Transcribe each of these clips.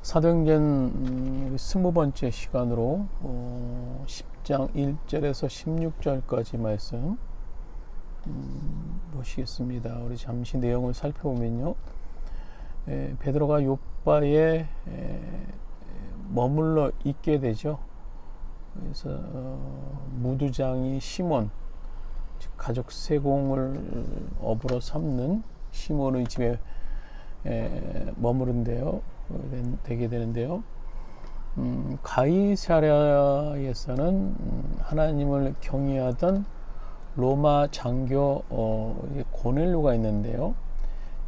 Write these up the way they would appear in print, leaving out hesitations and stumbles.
사도행전 20번째 시간으로 10장 1절에서 16절까지 말씀 보시겠습니다. 우리 잠시 내용을 살펴보면요, 베드로가 요빠에 머물러 있게 되죠. 그래서 무두장이 시몬, 가족 세공을 업으로 삼는 시몬의 집에 되게 되는데요. 가이사랴에서는 하나님을 경외하던 로마 장교 고넬료가 있는데요.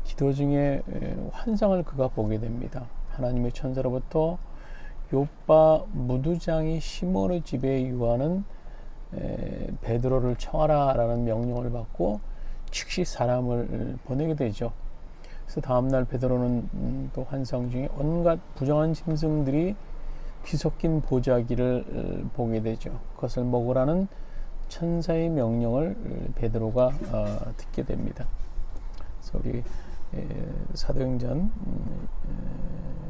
기도 중에 환상을 그가 보게 됩니다. 하나님의 천사로부터 요빠 무두장이 시몬의 집에 유하는 베드로를 청하라 라는 명령을 받고 즉시 사람을 보내게 되죠. 그래서 다음날 베드로는 또 환상 중에 온갖 부정한 짐승들이 비섞인 보자기를 보게 되죠. 그것을 먹으라는 천사의 명령을 베드로가 듣게 됩니다. 그래서 우리 사도행전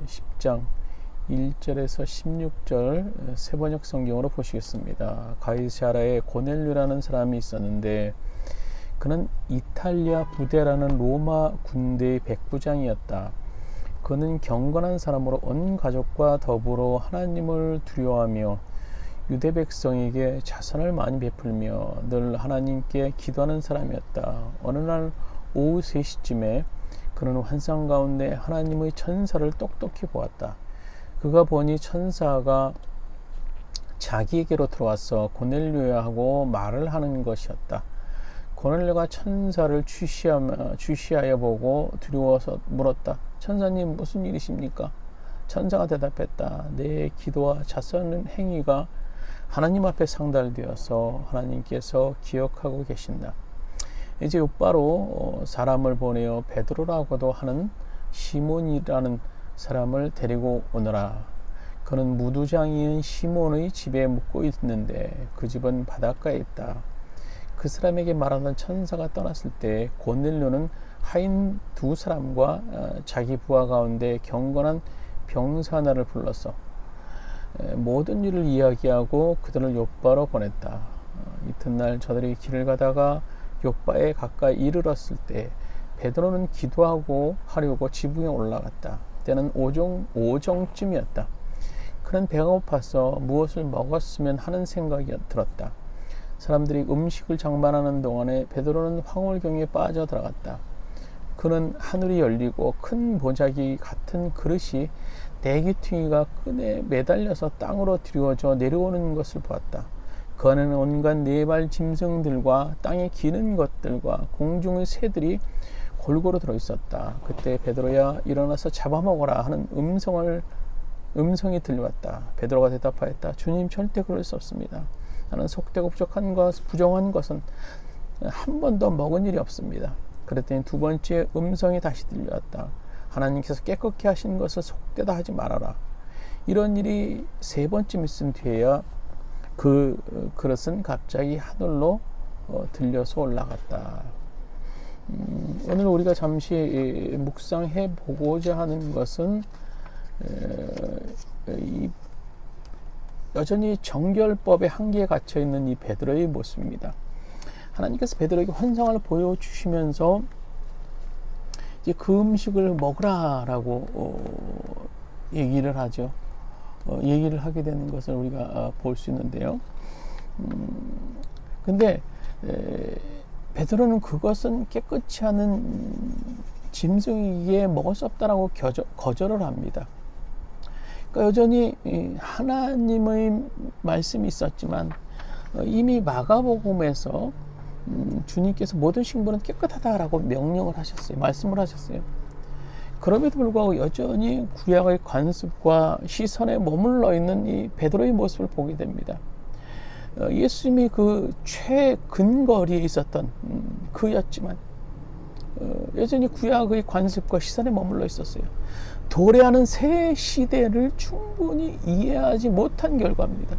10장 1절에서 16절 세번역 성경으로 보시겠습니다. 가이사랴에 고넬료라는 사람이 있었는데 그는 이탈리아 부대라는 로마 군대의 백부장이었다. 그는 경건한 사람으로 온 가족과 더불어 하나님을 두려워하며 유대 백성에게 자선을 많이 베풀며 늘 하나님께 기도하는 사람이었다. 어느 날 오후 3시쯤에 그는 환상 가운데 하나님의 천사를 똑똑히 보았다. 그가 보니 천사가 자기에게로 들어와서 고넬료야 하고 말을 하는 것이었다. 고넬료가 천사를 주시하여 보고 두려워서 물었다. 천사님, 무슨 일이십니까? 천사가 대답했다. 내 기도와 자선 행위가 하나님 앞에 상달되어서 하나님께서 기억하고 계신다. 이제 곧바로 사람을 보내어 베드로라고도 하는 시몬이라는 사람을 데리고 오너라. 그는 무두장이인 시몬의 집에 묵고 있는데 그 집은 바닷가에 있다. 그 사람에게 말하던 천사가 떠났을 때 고넬료는 하인 2사람과 자기 부하 가운데 경건한 병사 하나를 불러서 모든 일을 이야기하고 그들을 요빠로 보냈다. 이튿날 저들이 길을 가다가 요빠에 가까이 이르렀을 때 베드로는 기도하고 하려고 지붕에 올라갔다. 때는 오정쯤이었다. 그는 배가 고파서 무엇을 먹었으면 하는 생각이 들었다. 사람들이 음식을 장만하는 동안에 베드로는 황홀경에 빠져 들어갔다. 그는 하늘이 열리고 큰 보자기 같은 그릇이 4귀퉁이가 끈에 매달려서 땅으로 드리워져 내려오는 것을 보았다. 그 안에는 온갖 4발 짐승들과 땅에 기는 것들과 공중의 새들이 골고루 들어있었다. 그때 베드로야 일어나서 잡아먹어라 하는 음성이 들려왔다. 베드로가 대답하였다. 주님, 절대 그럴 수 없습니다. 나는 속되고 부정한 것은 한 번도 먹은 일이 없습니다. 그랬더니 2번째 음성이 다시 들려왔다. 하나님께서 깨끗게 하신 것을 속되다 하지 말아라. 이런 일이 3번쯤 있은 뒤에야 그 그릇은 갑자기 하늘로 들려서 올라갔다. 오늘 우리가 잠시 묵상해 보고자 하는 것은 여전히 정결법의 한계에 갇혀 있는 이 베드로의 모습입니다. 하나님께서 베드로에게 환상을 보여주시면서 이제 그 음식을 먹으라라고 얘기를 하죠. 얘기를 하게 되는 것을 우리가 볼 수 있는데요. 근데 베드로는 그것은 깨끗이 하는 짐승이기에 먹을 수 없다라고 거절을 합니다. 그러니까 여전히 하나님의 말씀이 있었지만 이미 마가복음에서 주님께서 모든 식물은 깨끗하다라고 명령을 하셨어요. 말씀을 하셨어요. 그럼에도 불구하고 여전히 구약의 관습과 시선에 머물러 있는 이 베드로의 모습을 보게 됩니다. 예수님이 그 최근거리에 있었던 그였지만 여전히 구약의 관습과 시선에 머물러 있었어요. 도래하는 새 시대를 충분히 이해하지 못한 결과입니다.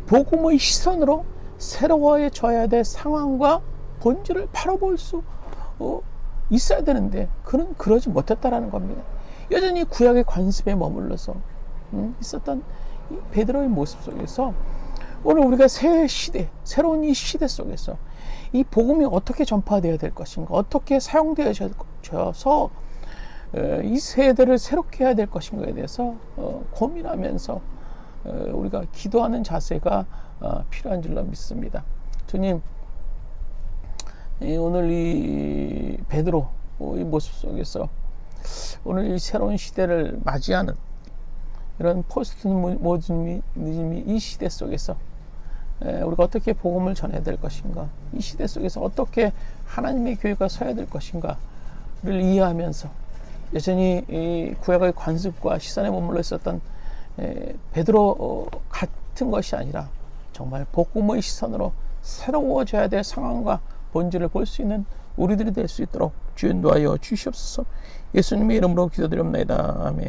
복음의 시선으로 새로워져야 될 상황과 본질을 바라볼 수 있어야 되는데 그는 그러지 못했다라는 겁니다. 여전히 구약의 관습에 머물러서 있었던 이 베드로의 모습 속에서 오늘 우리가 새 시대, 새로운 이 시대 속에서 이 복음이 어떻게 전파되어야 될 것인가, 어떻게 사용되어져서 이 세대를 새롭게 해야 될 것인가에 대해서 고민하면서 우리가 기도하는 자세가 필요한 줄로 믿습니다. 주님, 오늘 이 베드로 이 모습 속에서 오늘 이 새로운 시대를 맞이하는 이런 포스트 모더니즘이 이 시대 속에서 우리가 어떻게 복음을 전해야 될 것인가, 이 시대 속에서 어떻게 하나님의 교회가 서야 될 것인가를 이해하면서 여전히 이 구약의 관습과 시선에 머물러 있었던 베드로 같은 것이 아니라 정말 복음의 시선으로 새로워져야 될 상황과 본질을 볼 수 있는 우리들이 될 수 있도록 주여 인도하여 주시옵소서. 예수님의 이름으로 기도드립니다. 아멘.